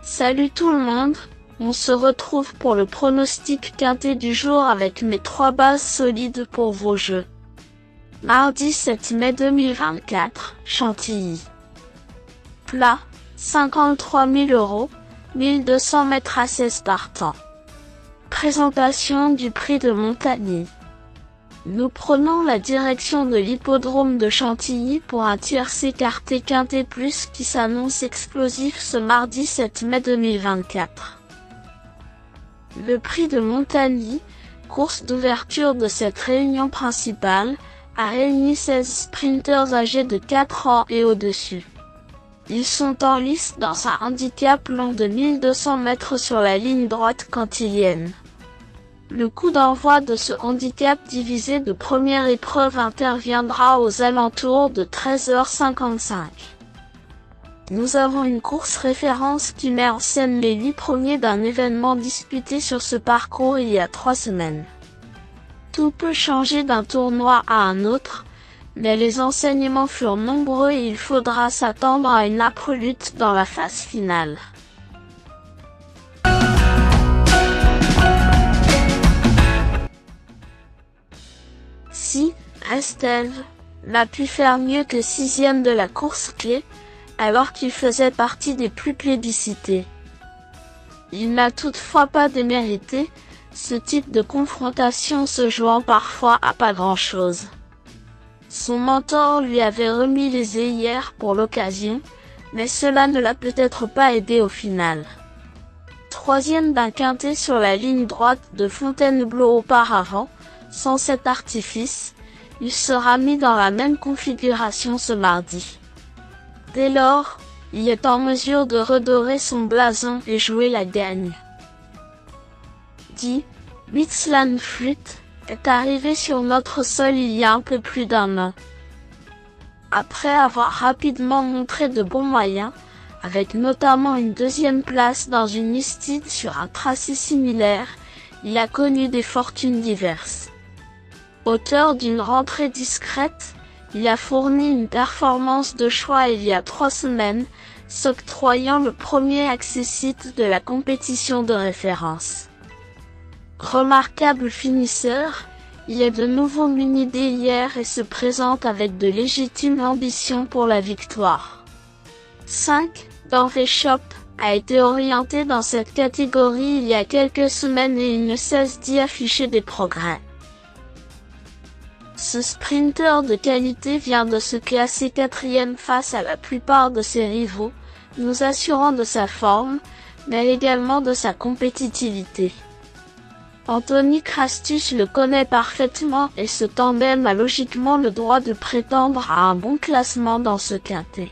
Salut tout le monde, on se retrouve pour le pronostic quintet du jour avec mes 3 bases solides pour vos jeux. Mardi 7 mai 2024, Chantilly. Plat, 53 000 €, 1200 mètres à 16 partants. Présentation du prix de Montagny. Nous prenons la direction de l'hippodrome de Chantilly pour un tiercé écarté quintet plus qui s'annonce explosif ce mardi 7 mai 2024. Le prix de Montagny, course d'ouverture de cette réunion principale, a réuni 16 sprinters âgés de 4 ans et au-dessus. Ils sont en lice dans un handicap long de 1200 mètres sur la ligne droite cantilienne. Le coup d'envoi de ce handicap divisé de première épreuve interviendra aux alentours de 13h55. Nous avons une course référence qui met en scène les 8 premiers d'un événement disputé sur ce parcours il y a 3 semaines. Tout peut changer d'un tournoi à un autre, mais les enseignements furent nombreux et il faudra s'attendre à une âpre lutte dans la phase finale. Si Estève n'a pu faire mieux que 6e de la course clé, alors qu'il faisait partie des plus plébiscités. Il n'a toutefois pas démérité, ce type de confrontation se jouant parfois à pas grand-chose. Son mentor lui avait remis les œillères pour l'occasion, mais cela ne l'a peut-être pas aidé au final. 3e d'un quintet sur la ligne droite de Fontainebleau auparavant, sans cet artifice, il sera mis dans la même configuration ce mardi. Dès lors, il est en mesure de redorer son blason et jouer la gagne. 10. Mixlan Flut est arrivé sur notre sol il y a un peu plus d'un an. Après avoir rapidement montré de bons moyens, avec notamment une 2e place dans une Istide sur un tracé similaire, il a connu des fortunes diverses. Auteur d'une rentrée discrète, il a fourni une performance de choix il y a 3 semaines, s'octroyant le premier accessite de la compétition de référence. Remarquable finisseur, il est de nouveau muni d'hier et se présente avec de légitimes ambitions pour la victoire. 5. Danvé Shop a été orienté dans cette catégorie il y a quelques semaines et il ne cesse d'y afficher des progrès. Ce sprinter de qualité vient de se classer 4e face à la plupart de ses rivaux, nous assurant de sa forme, mais également de sa compétitivité. Anthony Crastus le connaît parfaitement et ce tandem a logiquement le droit de prétendre à un bon classement dans ce quintet.